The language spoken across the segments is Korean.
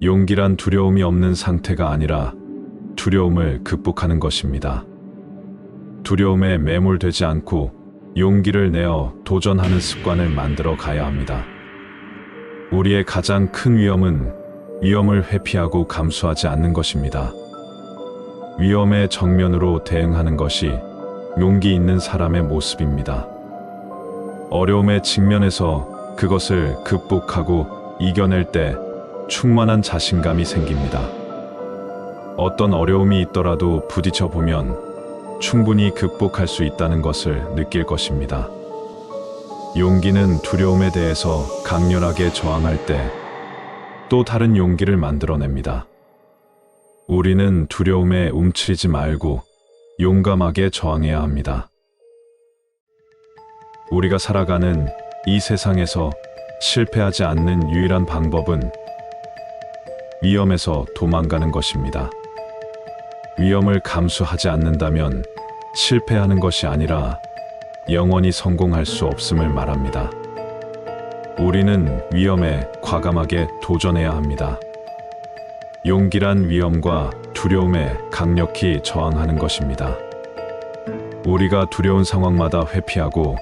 용기란 두려움이 없는 상태가 아니라 두려움을 극복하는 것입니다. 두려움에 매몰되지 않고 용기를 내어 도전하는 습관을 만들어 가야 합니다. 우리의 가장 큰 위험은 위험을 회피하고 감수하지 않는 것입니다. 위험에 정면으로 대응하는 것이 용기 있는 사람의 모습입니다. 어려움에 직면해서 그것을 극복하고 이겨낼 때 충만한 자신감이 생깁니다. 어떤 어려움이 있더라도 부딪혀 보면 충분히 극복할 수 있다는 것을 느낄 것입니다. 용기는 두려움에 대해서 강렬하게 저항할 때 또 다른 용기를 만들어냅니다. 우리는 두려움에 움츠리지 말고 용감하게 저항해야 합니다. 우리가 살아가는 이 세상에서 실패하지 않는 유일한 방법은 위험에서 도망가는 것입니다. 위험을 감수하지 않는다면 실패하는 것이 아니라 영원히 성공할 수 없음을 말합니다. 우리는 위험에 과감하게 도전해야 합니다. 용기란 위험과 두려움에 강력히 저항하는 것입니다. 우리가 두려운 상황마다 회피하고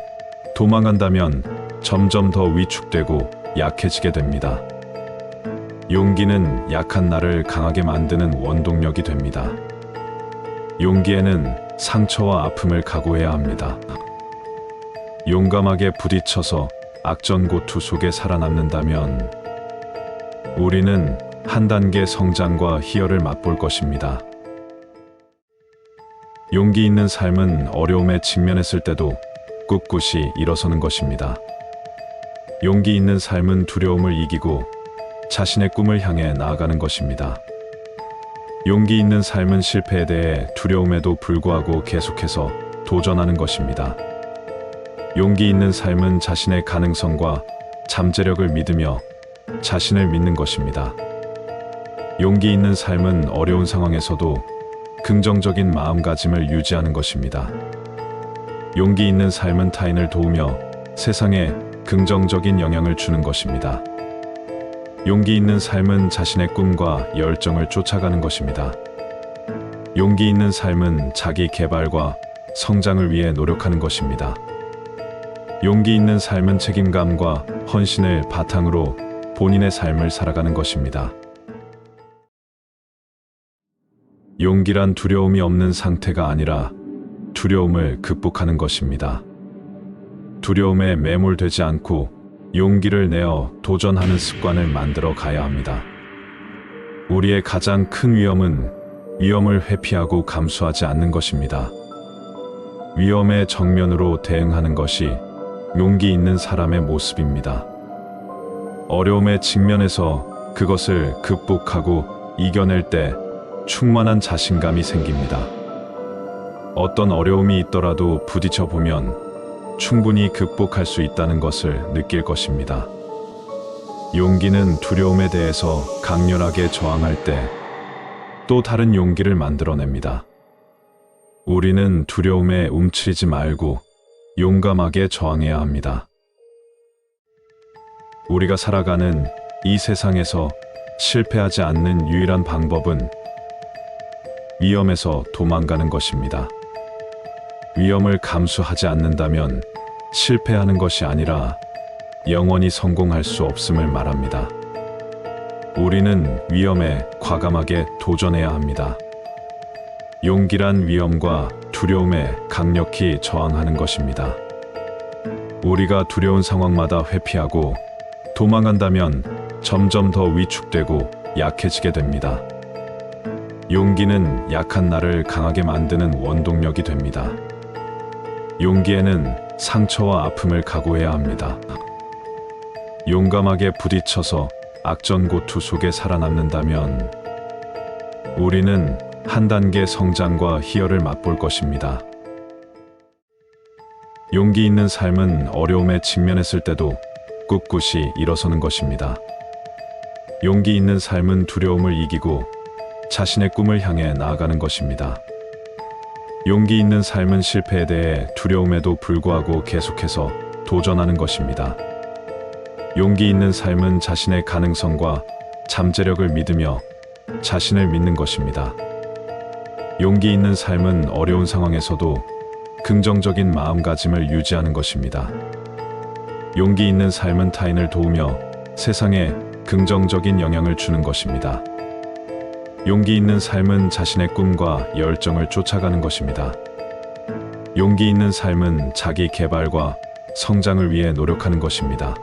도망간다면 점점 더 위축되고 약해지게 됩니다. 용기는 약한 나를 강하게 만드는 원동력이 됩니다. 용기에는 상처와 아픔을 각오해야 합니다. 용감하게 부딪혀서 악전고투 속에 살아남는다면 우리는 한 단계 성장과 희열을 맛볼 것입니다. 용기 있는 삶은 어려움에 직면했을 때도 꿋꿋이 일어서는 것입니다. 용기 있는 삶은 두려움을 이기고 자신의 꿈을 향해 나아가는 것입니다. 용기 있는 삶은 실패에 대해 두려움에도 불구하고 계속해서 도전하는 것입니다. 용기 있는 삶은 자신의 가능성과 잠재력을 믿으며 자신을 믿는 것입니다. 용기 있는 삶은 어려운 상황에서도 긍정적인 마음가짐을 유지하는 것입니다. 용기 있는 삶은 타인을 도우며 세상에 긍정적인 영향을 주는 것입니다. 용기 있는 삶은 자신의 꿈과 열정을 쫓아가는 것입니다. 용기 있는 삶은 자기 개발과 성장을 위해 노력하는 것입니다. 용기 있는 삶은 책임감과 헌신을 바탕으로 본인의 삶을 살아가는 것입니다. 용기란 두려움이 없는 상태가 아니라 두려움을 극복하는 것입니다. 두려움에 매몰되지 않고 용기를 내어 도전하는 습관을 만들어 가야 합니다. 우리의 가장 큰 위험은 위험을 회피하고 감수하지 않는 것입니다. 위험에 정면으로 대응하는 것이 용기 있는 사람의 모습입니다. 어려움에 직면해서 그것을 극복하고 이겨낼 때 충만한 자신감이 생깁니다. 어떤 어려움이 있더라도 부딪혀 보면 충분히 극복할 수 있다는 것을 느낄 것입니다. 용기는 두려움에 대해서 강렬하게 저항할 때 또 다른 용기를 만들어냅니다. 우리는 두려움에 움츠리지 말고 용감하게 저항해야 합니다. 우리가 살아가는 이 세상에서 실패하지 않는 유일한 방법은 위험에서 도망가는 것입니다. 위험을 감수하지 않는다면 실패하는 것이 아니라 영원히 성공할 수 없음을 말합니다. 우리는 위험에 과감하게 도전해야 합니다. 용기란 위험과 두려움에 강력히 저항하는 것입니다. 우리가 두려운 상황마다 회피하고 도망간다면 점점 더 위축되고 약해지게 됩니다. 용기는 약한 나를 강하게 만드는 원동력이 됩니다. 용기에는 상처와 아픔을 각오해야 합니다. 용감하게 부딪혀서 악전고투 속에 살아남는다면 우리는 한 단계 성장과 희열을 맛볼 것입니다. 용기 있는 삶은 어려움에 직면했을 때도 꿋꿋이 일어서는 것입니다. 용기 있는 삶은 두려움을 이기고 자신의 꿈을 향해 나아가는 것입니다. 용기 있는 삶은 실패에 대해 두려움에도 불구하고 계속해서 도전하는 것입니다. 용기 있는 삶은 자신의 가능성과 잠재력을 믿으며 자신을 믿는 것입니다. 용기 있는 삶은 어려운 상황에서도 긍정적인 마음가짐을 유지하는 것입니다. 용기 있는 삶은 타인을 도우며 세상에 긍정적인 영향을 주는 것입니다. 용기 있는 삶은 자신의 꿈과 열정을 쫓아가는 것입니다. 용기 있는 삶은 자기 개발과 성장을 위해 노력하는 것입니다.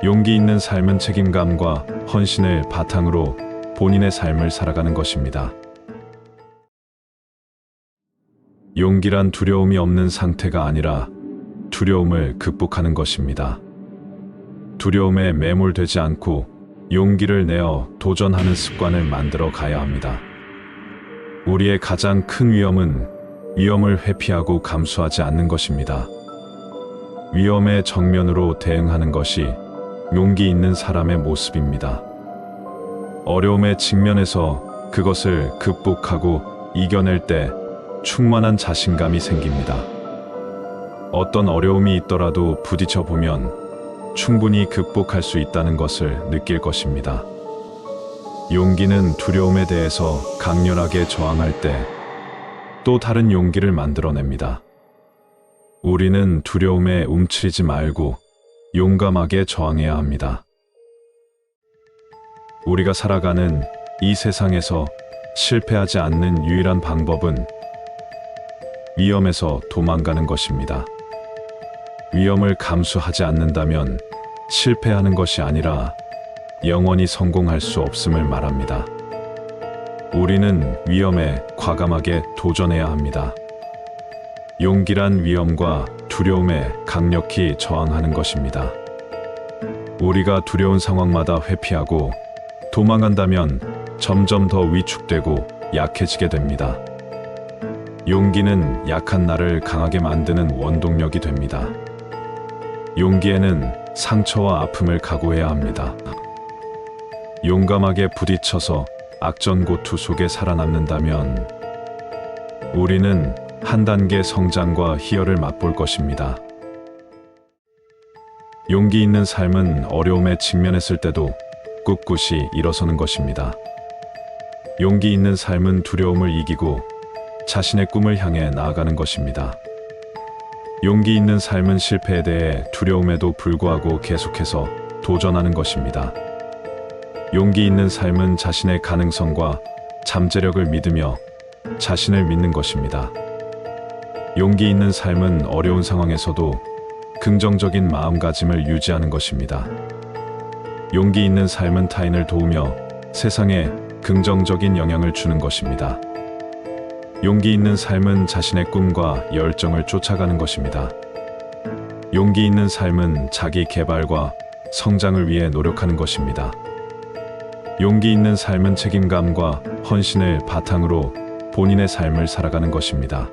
용기 있는 삶은 책임감과 헌신을 바탕으로 본인의 삶을 살아가는 것입니다. 용기란 두려움이 없는 상태가 아니라 두려움을 극복하는 것입니다. 두려움에 매몰되지 않고 용기를 내어 도전하는 습관을 만들어 가야 합니다. 우리의 가장 큰 위험은 위험을 회피하고 감수하지 않는 것입니다. 위험에 정면으로 대응하는 것이 용기 있는 사람의 모습입니다. 어려움에 직면해서 그것을 극복하고 이겨낼 때 충만한 자신감이 생깁니다. 어떤 어려움이 있더라도 부딪혀 보면 충분히 극복할 수 있다는 것을 느낄 것입니다. 용기는 두려움에 대해서 강렬하게 저항할 때 또 다른 용기를 만들어냅니다. 우리는 두려움에 움츠리지 말고 용감하게 저항해야 합니다. 우리가 살아가는 이 세상에서 실패하지 않는 유일한 방법은 위험에서 도망가는 것입니다. 위험을 감수하지 않는다면 실패하는 것이 아니라 영원히 성공할 수 없음을 말합니다. 우리는 위험에 과감하게 도전해야 합니다. 용기란 위험과 두려움에 강력히 저항하는 것입니다. 우리가 두려운 상황마다 회피하고 도망간다면 점점 더 위축되고 약해지게 됩니다. 용기는 약한 나를 강하게 만드는 원동력이 됩니다. 용기에는 상처와 아픔을 각오해야 합니다. 용감하게 부딪혀서 악전고투 속에 살아남는다면 우리는 한 단계 성장과 희열을 맛볼 것입니다. 용기 있는 삶은 어려움에 직면했을 때도 꿋꿋이 일어서는 것입니다. 용기 있는 삶은 두려움을 이기고 자신의 꿈을 향해 나아가는 것입니다. 용기 있는 삶은 실패에 대해 두려움에도 불구하고 계속해서 도전하는 것입니다. 용기 있는 삶은 자신의 가능성과 잠재력을 믿으며 자신을 믿는 것입니다. 용기 있는 삶은 어려운 상황에서도 긍정적인 마음가짐을 유지하는 것입니다. 용기 있는 삶은 타인을 도우며 세상에 긍정적인 영향을 주는 것입니다. 용기 있는 삶은 자신의 꿈과 열정을 쫓아가는 것입니다. 용기 있는 삶은 자기 개발과 성장을 위해 노력하는 것입니다. 용기 있는 삶은 책임감과 헌신을 바탕으로 본인의 삶을 살아가는 것입니다.